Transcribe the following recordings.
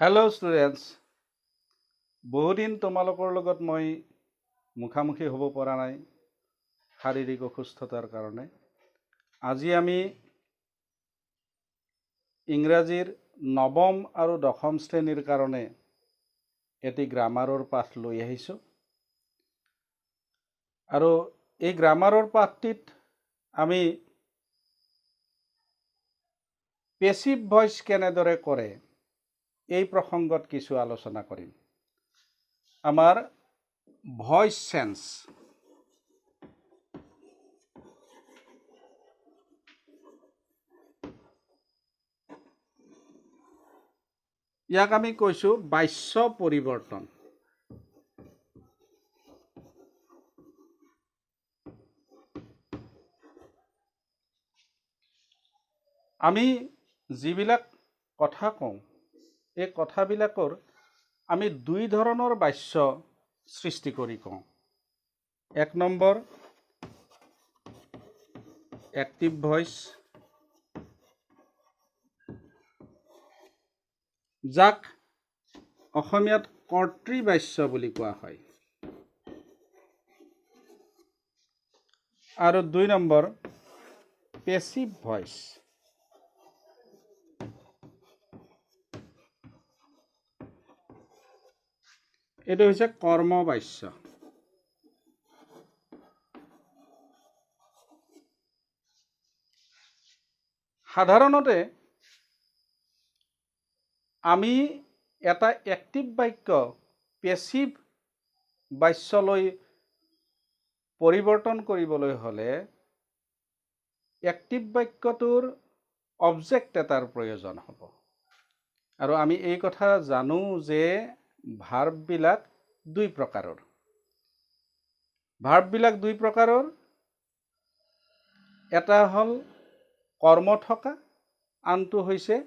Hello' students, বহুদিন তোমালোকৰ লগত মই মুখামুখি হ'ব পৰা নাই শাৰীৰিক অসুস্থতাৰ কাৰণে। আজি আমি ইংৰাজীৰ নৱম আৰু দশম শ্ৰেণীৰ কাৰণে এটি গ্ৰামাৰৰ পাঠ লৈ আহিছোঁ আৰু এই গ্ৰামাৰৰ পাঠটিত আমি পেচিভ ভইচ কেনেদৰে কৰে এই প্ৰসংগত কিছু আলোচনা কৰিম। আমাৰ ভইচ চেঞ্জ, ইয়াক আমি কৈছোঁ বাচ্য পৰিৱৰ্তন। আমি যিবিলাক কথা কওঁ এই কথাবিলাকৰ আমি দুই ধৰণৰ বাচ্য সৃষ্টি কৰি কওঁ। এক নম্বৰ এক্টিভ ভইচ, যাক অসমীয়াত কৰ্তৃবাচ্য বুলি কোৱা হয়, আৰু দুই নম্বৰ পেচিভ ভইচ। এইটো হৈছে কৰ্মবাচ্য। সাধাৰণতে আমি এটা এক্টিভ বাক্য পেচিভ বাচ্যলৈ পৰিৱৰ্তন কৰিবলৈ হ'লে এক্টিভ বাক্যটোৰ অবজেক্ট এটাৰ প্ৰয়োজন হ'ব। আৰু আমি এই কথা জানো যে ভাৰ্ববিলাক দুই প্ৰকাৰৰ। ভাৰ্ববিলাক দুই প্ৰকাৰৰ, এটা হ'ল কৰ্ম থকা, আনটো হৈছে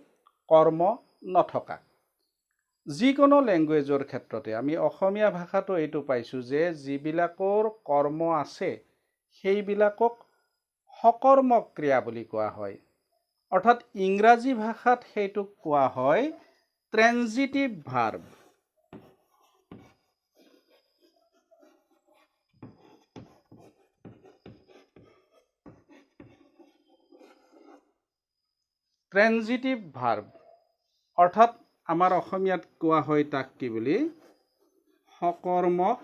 কৰ্ম নথকা। যিকোনো লেংগুৱেজৰ ক্ষেত্ৰতে আমি অসমীয়া ভাষাটো এইটো পাইছোঁ যে যিবিলাকৰ কৰ্ম আছে সেইবিলাকক সকৰ্মক ক্ৰিয়া বুলি কোৱা হয়। অৰ্থাৎ ইংৰাজী ভাষাত সেইটোক কোৱা হয় ট্ৰেনজিটিভ ভাৰ্ব। ট্ৰেনজিটিভ ভাৰ্ব অৰ্থাৎ আমাৰ অসমীয়াত কোৱা হয় তাক কি বুলি, সকৰ্মক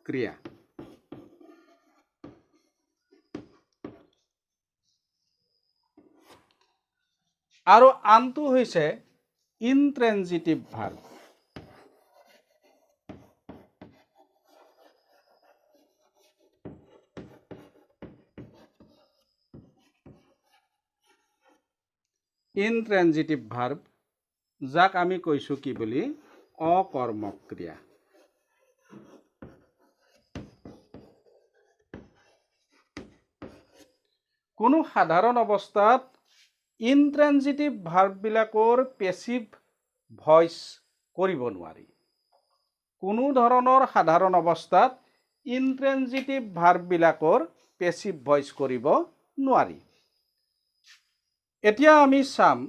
ক্ৰিয়া। আৰু আনটো হৈছে ইনট্ৰেনজিটিভ ভাৰ্ব। ইনট্ৰেনজিটিভ ভাৰ্ব, যাক আমি কৈছোঁ কি বুলি, অকৰ্মক ক্ৰিয়া। কোনো সাধাৰণ অৱস্থাত ইনট্ৰেনজিটিভ ভাৰ্ববিলাকৰ পেচিভ ভইচ কৰিব নোৱাৰি। কোনো ধৰণৰ সাধাৰণ অৱস্থাত ইনট্ৰেনজিটিভ ভাৰ্ববিলাকৰ পেচিভ ভইচ কৰিব নোৱাৰি। এতিয়া আমি চাম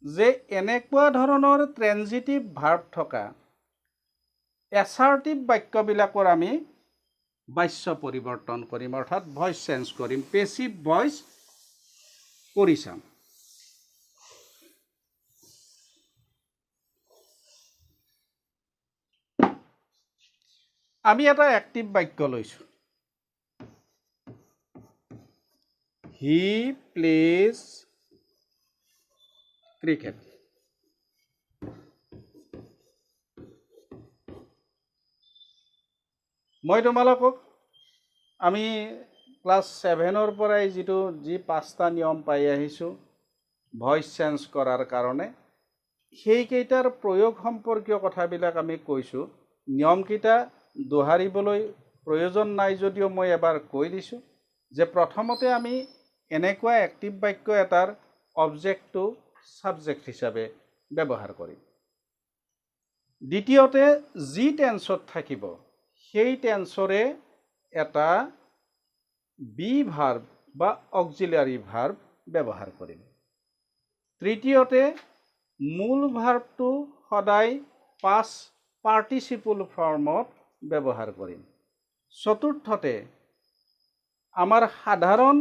যে এনেকুৱা ধৰণৰ ট্ৰেনজিটিভ ভাৰ্ব থকা এছাৰ্টিভ বাক্যবিলাকৰ আমি বাচ্য পৰিৱৰ্তন কৰিম, অৰ্থাৎ ভইচ চেঞ্জ কৰিম, পেচিভ ভইচ কৰি চাম। আমি এটা এক্টিভ বাক্য লৈছোঁ, হি প্লেজ ক্ৰিকেট। মই তোমালোকক আমি ক্লাছ 7ৰ পৰাই যি 5টা নিয়ম পাই আহিছোঁ ভইচ চেঞ্জ কৰাৰ কাৰণে, সেইকেইটাৰ প্ৰয়োগ সম্পৰ্কীয় কথাবিলাক আমি কৈছোঁ। নিয়মকেইটা দোহাৰিবলৈ প্ৰয়োজন নাই যদিও মই এবাৰ কৈ দিছোঁ যে প্ৰথমতে আমি এনেকুৱা এক্টিভ বাক্য এটাৰ অবজেক্টটো ছাবজেক্ট হিচাপে ব্যৱহাৰ কৰিম। দ্বিতীয়তে যি টেন্সত থাকিব সেই টেন্সৰে এটা বি ভাৰ্ব বা অক্সিলাৰী ভাৰ্ব ব্যৱহাৰ কৰিম। তৃতীয়তে মূল ভাৰ্বটো সদায় past participle ফৰ্মত ব্যৱহাৰ কৰিম। চতুৰ্থতে আমাৰ সাধাৰণ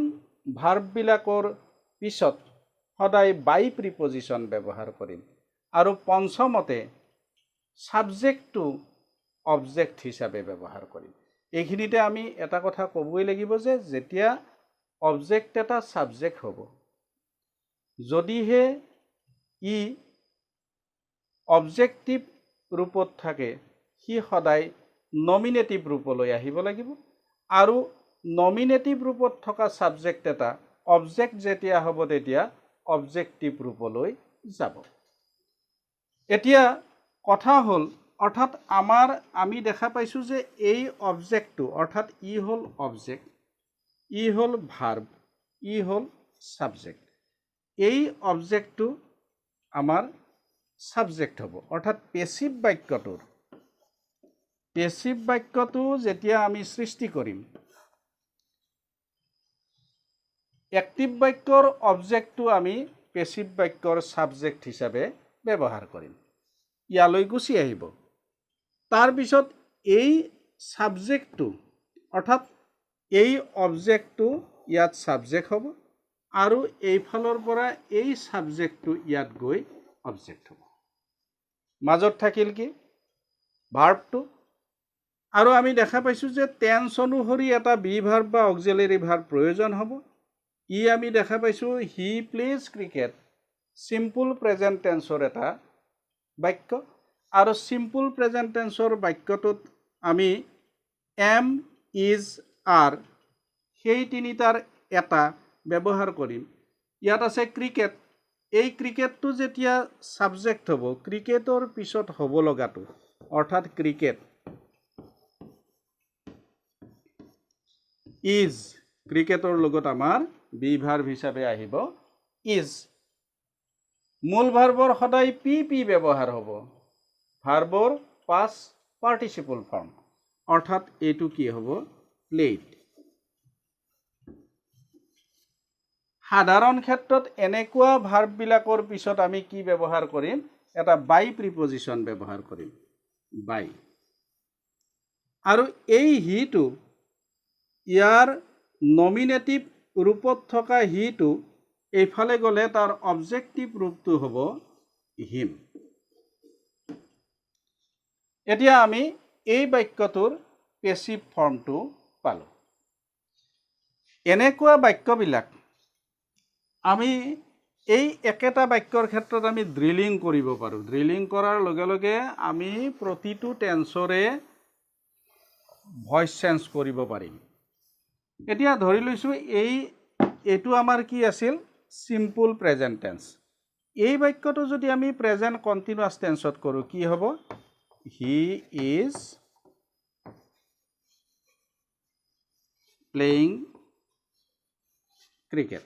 ভাৰ্ববিলাকৰ পিছত সদায় বাই প্ৰিপজিশ্যন ব্যৱহাৰ কৰিম। আৰু পঞ্চমতে সাবজেক্টটো অবজেক্ট হিচাপে ব্যৱহাৰ কৰিম। এইখিনিতে আমি এটা কথা ক'বই লাগিব যে যেতিয়া অবজেক্ট এটা সাবজেক্ট হ'ব, যদিহে ই অবজেক্টিভ ৰূপত থাকে সি সদায় নমিনেটিভ ৰূপলৈ আহিব লাগিব। আৰু নমিনেটিভ ৰূপত থকা সাবজেক্ট এটা অবজেক্ট যেতিয়া হ'ব তেতিয়া অবজেক্টিভ ৰূপলৈ যাব। এতিয়া কথা হ'ল অৰ্থাৎ আমি দেখা পাইছোঁ যে এই অবজেক্টটো অৰ্থাৎ ই হ'ল অবজেক্ট, ই হ'ল ভাৰ্ব, ই হ'ল সাবজেক্ট। এই অবজেক্টটো আমাৰ সাবজেক্ট হ'ব। অৰ্থাৎ পেছিভ বাক্যটো যেতিয়া আমি সৃষ্টি কৰিম, এক্টিভ বাক্যৰ অবজেক্টটো আমি পেছিভ বাক্যৰ সাবজেক্ট হিচাপে ব্যৱহাৰ কৰিম। ইয়ালৈ গুচি আহিব। তাৰপিছত এই সাবজেক্টটো অৰ্থাৎ এই অবজেক্টটো ইয়াত সাবজেক্ট হ'ব আৰু এইফালৰ পৰা এই সাবজেক্টটো ইয়াত গৈ অবজেক্ট হ'ব। মাজত থাকিল কি ভাৰ্বটো। আৰু আমি দেখা পাইছোঁ যে টেন্স অনুসৰি এটা বি ভাৰ্ব বা অক্সিলাৰী ভাৰ্ব প্ৰয়োজন হ'ব। ই আমি দেখা পাইছোঁ he plays cricket simple present টেন্সৰ এটা বাক্য। আৰু চিম্পল প্ৰেজেণ্ট টেন্সৰ বাক্যটোত আমি এম, ইজ, আৰ সেই তিনিটাৰ এটা ব্যৱহাৰ কৰিম। ইয়াত আছে ক্ৰিকেট। এই ক্ৰিকেটটো যেতিয়া সাবজেক্ট হ'ব, ক্ৰিকেটৰ পিছত হ'ব লগাটো অৰ্থাৎ ক্ৰিকেট ইজ, ক্ৰিকেটৰ লগত আমাৰ বি ভাৰ্ব হিচাপে আহিব ইজ। মূল ভাৰ্বৰ সদায় পি ব্যৱহাৰ হ'ব, ভাৰ্বৰ পাষ্ট পাৰ্টিচিপল ফৰ্ম। অৰ্থাৎ এইটো কি হ'ব প্লেড। সাধাৰণ ক্ষেত্ৰত এনেকুৱা ভাৰ্ববিলাকৰ পিছত আমি কি ব্যৱহাৰ কৰিম? এটা বাই প্ৰিপজিশ্যন ব্যৱহাৰ কৰিম, বাই। আৰু এই হিটো ইয়াৰ নমিনেটিভ ৰূপত থকা হিটো এইফালে গ'লে তাৰ অবজেক্টিভ ৰূপটো হ'ব হিম। এতিয়া আমি এই বাক্যটোৰ পেছিভ ফৰ্মটো পালোঁ। এনেকুৱা বাক্যবিলাক আমি এই একেটা বাক্যৰ ক্ষেত্ৰত আমি ড্ৰিলিং কৰিব পাৰোঁ। ড্ৰিলিং কৰাৰ লগে লগে আমি প্ৰতিটো টেন্সৰে ভইচ চেঞ্জ কৰিব পাৰিম। এতিয়া ধৰি লৈছোঁ এইটো আমাৰ কি আছিল? Simple present tense. এই বাক্যটো যদি আমি প্ৰেজেণ্ট কণ্টিনিউৱাছ টেন্সত কৰোঁ কি হ'ব? He is playing cricket.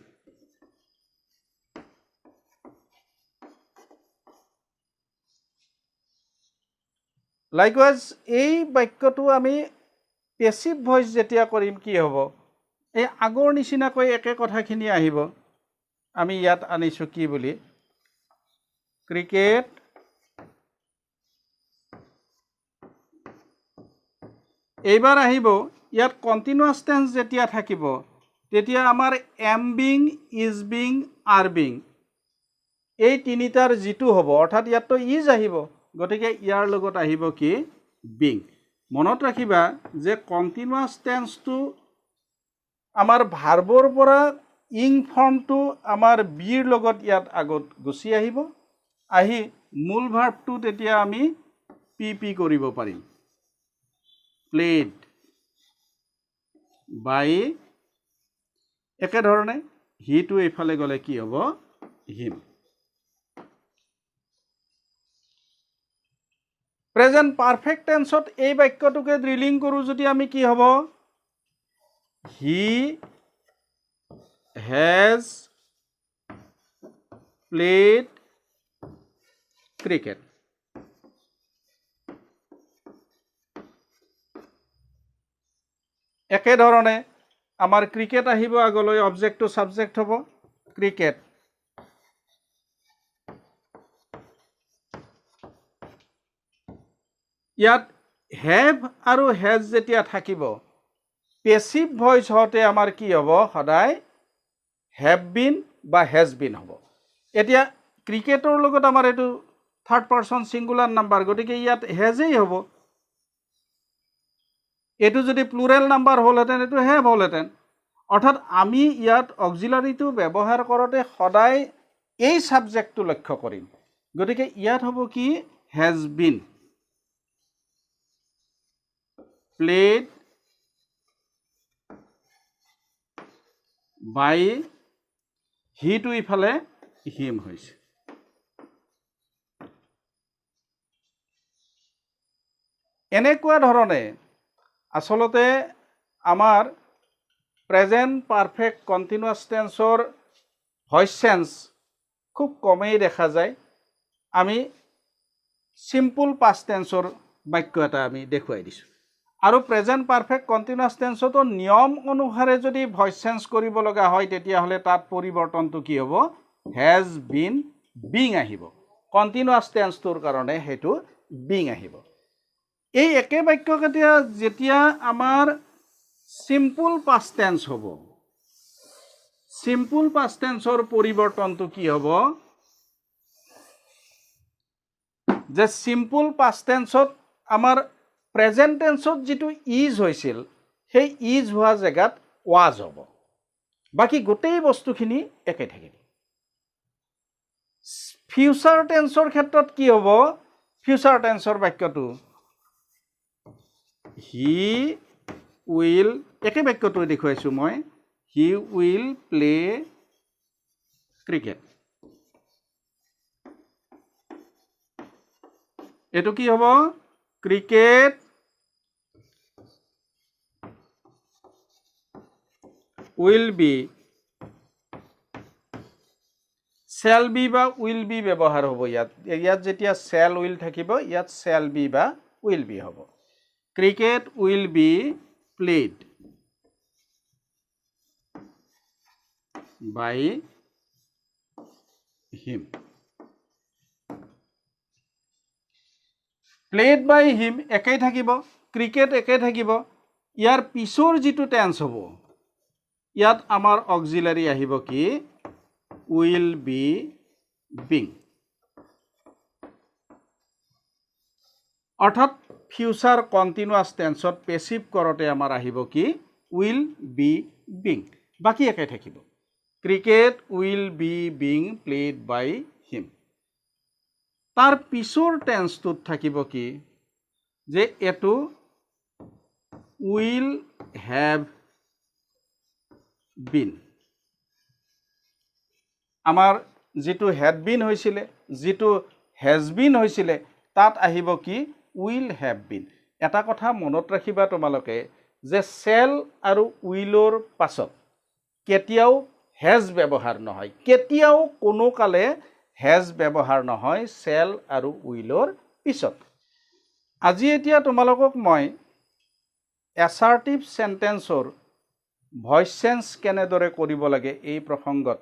Likewise এই বাক্যটো আমি পেছিভ ভইচ যেতিয়া কৰিম কি হ'ব? এই আগৰ নিচিনাকৈ একে কথাখিনি আহিব। আমি ইয়াত আনিছোঁ কি বুলি? ক্ৰিকেট এইবাৰ আহিব ইয়াত কণ্টিনিউৱাছ টেন্স যেতিয়া থাকিব তেতিয়া আমাৰ am being, is being, R being এই তিনিটাৰ যিটো হ'ব অৰ্থাৎ ইয়াততো ইজ আহিব, গতিকে ইয়াৰ লগত আহিব কি? বিং। মনত ৰাখিবা যে কণ্টিনিউৱাছ টেন্সটো আমাৰ ভাৰ্বৰ পৰা ইং ফৰ্মটো আমাৰ বিৰ লগত ইয়াত আগত গুচি আহিব। আহি মূল ভাৰ্বটো তেতিয়া আমি পি কৰিব পাৰিম। প্লেড বাই। একেধৰণে হিটো এইফালে গ'লে কি হ'ব? হিম। প্ৰেজেণ্ট পাৰফেক্ট টেন্সত এই বাক্যটোকে ড্ৰিলিং কৰোঁ যদি আমি কি হ'ব? He has played cricket. একেধৰণে আমাৰ ক্ৰিকেট আহিব আগলৈ, অবজেক্টটো সাবজেক্ট হ'ব ক্ৰিকেট। ইয়াত হেভ আৰু হেজ যেতিয়া থাকিব পেচিভ ভইচ হওঁতে আমাৰ কি হ'ব সদায় হেভ বিন বা হেজ বিন হ'ব এতিয়া ক্ৰিকেটৰ লগত আমাৰ এইটো থাৰ্ড পাৰ্চন সিঙ্গুলাৰ নাম্বাৰ গতিকে ইয়াত হেজেই হ'ব এইটো যদি প্লুৰেল নাম্বাৰ হ'লহেঁতেন এইটো হেভ হ'লহেঁতেন অৰ্থাৎ আমি ইয়াত অক্সিলাৰীটো ব্যৱহাৰ কৰোঁতে সদায় এই সাবজেক্টটো লক্ষ্য কৰিম গতিকে ইয়াত হ'ব কি হেজ বিন প্লেড বাই হিটো ইফালে হিম হৈছে এনেকুৱা ধৰণে আসলতে আমাৰ প্ৰেজেন্ট পাৰফেক্ট কন্টিনিউয়াস টেন্সৰ ভয়েস চেঞ্জ খুব কমেই দেখা যায় আমি সিম্পল পাস্ট টেন্সৰ বাক্য এটা আমি দেখুৱাই দিছোঁ আৰু প্ৰেজেন্ট পাৰফেক্ট কন্টিনিউয়াস টেন্সতো নিয়ম অনুসাৰে যদি ভয়েস চেঞ্জ কৰিব লগা হয় তেতিয়াহ'লে তাত পৰিৱৰ্তনটো কি হ'ব হেজ বিন বিং আহিব কন্টিনিউয়াস টেন্সটোৰ কাৰণে হেতু বিং আহিব এই একে বাক্যকেইটা যেতিয়া আমাৰ সিম্পল পাস্ট টেন্স হ'ব সিম্পল পাস্ট টেন্সৰ পৰিৱৰ্তনটো কি হ'ব যে সিম্পল পাস্ট টেন্সত আমাৰ প্ৰেজেন্ট টেন্সত যেটো ইজ হৈছিল সেই ইজ হোৱা জায়গাত ওয়াজ হ'ব বাকি গোটেই বস্তুখিনি একে থাকিব ফিউচাৰ টেন্সৰ ক্ষেত্ৰত কি হ'ব ফিউচাৰ টেন্সৰ বাক্যটো হি উইল একে বাক্যটো দেখুৱাইছো মই হি উইল প্লে ক্ৰিকেট এটো কি হ'ব cricket will be shall be বা will be ব্যৱহাৰ হ'ব ইয়াত যেতিয়া shall will থাকিব ইয়াত shall be বা will be হ'ব cricket will be played by him played by him একেই থাকিব ক্ৰিকেট একেই থাকিব ইয়াৰ পিছৰ যেটো টেন্স হ'ব ইয়াত আমাৰ অক্সিলাৰি আহিব কি will be being অৰ্থাৎ ফিউচাৰ কন্টিনিউয়াস টেন্সত পেসিভ কৰতে আমাৰ আহিব কি will be being বাকি একে থাকিব cricket will be being played by him তাৰ পিছৰ টেন্সটোত থাকিব কি যে এটো will have been আমাৰ যেটো had been হৈছিলে যেটো has been হৈছিলে তাত আহিব কি will have been এটা কথা মনত ৰাখিবা তোমালোকে যে shall আৰু willৰ পাছত কেতিয়াও has ব্যৱহাৰ নহয় কেতিয়াও কোনো কালে has ব্যৱহাৰ নহয় shall আৰু willৰ পিছত আজি এতিয়া তোমালোকক মই assertive sentenceৰ ভয়েস চেঞ্জ কেনেদৰে কৰিব লাগে এই প্ৰসংগত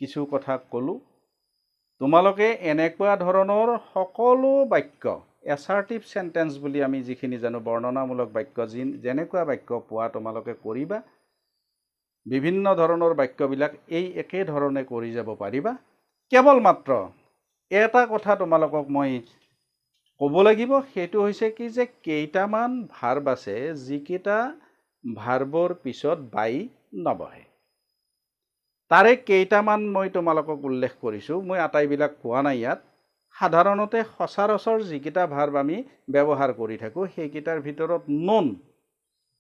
কিছু কথা কলো তোমালোকে এনেকুৱা ধৰণৰ সকলো বাক্য assertive sentence বুলি আমি যিখিনি জানো বৰ্ণনামূলক বাক্য যেনেকুৱা বাক্য পোৱা তোমালোকে কৰিবা বিভিন্ন ধৰণৰ বাক্যবিলাক এই একে ধৰণে কৰি যাব পাৰিবা কেৱল মাত্ৰ এটা কথা তোমালোকক মই ক'ব লাগিব সেইটো হৈছে কি যে কেইটামান ভাৰ্ব আছে যিকেইটা ভাৰ্বৰ পিছত বাই নবহে তাৰে কেইটামান মই তোমালোকক উল্লেখ কৰিছো মই আটাইবিলাক কোৱা নাই ইয়াত সাধাৰণতে সচৰাচৰ যিকেইটা ভাৰ্ব আমি ব্যৱহাৰ কৰি থাকো সেইকেইটাৰ ভিতৰত নন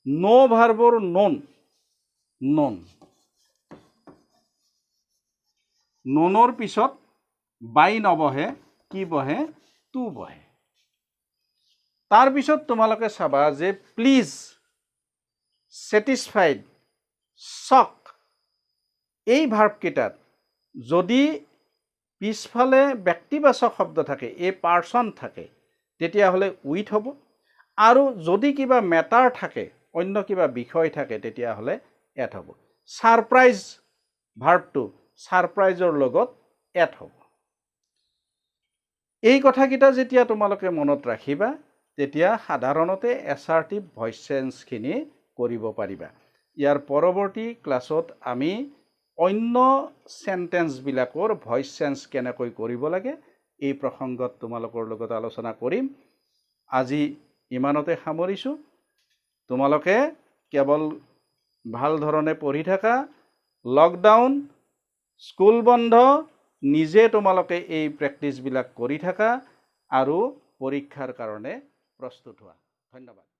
নো ভাৰ্বৰ নন ননৰ পিছত বাই নবহে কি বহে টু বহে তাৰ পিছত তোমালোকে চাবা যে প্লিজ satisfied shock এই ভাৰ্ব কেইটাত যদি পিছফালে ব্যক্তিবাচক শব্দ থাকে এ পাৰসন থাকে তেতিয়া হলে উইথ হ'ব আৰু যদি কিবা ম্যাটাৰ থাকে অন্য কিবা বিষয় থাকে তেতিয়া হলে এট হ'ব সারপ্রাইজ ভাৰ্বটো সাৰপ্ৰাইজৰ লগত এট হ'ব এই কথাকিটা যেতিয়া তোমালোকে মনত ৰাখিবা তেতিয়া সাধাৰণতে এছাৰ্টিভ ভইচ চেঞ্জখিনি কৰিব পাৰিবা। ইয়াৰ পৰৱৰ্তী ক্লাছত আমি অন্য সেন্টেন্সবিলাকৰ ভইচ চেঞ্জ কেনেকৈ কৰিব লাগে এই প্ৰসংগত তোমালোকৰ লগত আলোচনা কৰিম। আজি ইমানতে সামৰিছোঁ। তোমালোকে কেৱল ভাল ধৰণে পঢ়ি থাকা। লকডাউন, স্কুল বন্ধ, নিজে তোমালোকে এই প্ৰেক্টিছবিলাক কৰি থাকা আৰু পৰীক্ষাৰ কাৰণে প্ৰস্তুত হোৱা। ধন্যবাদ।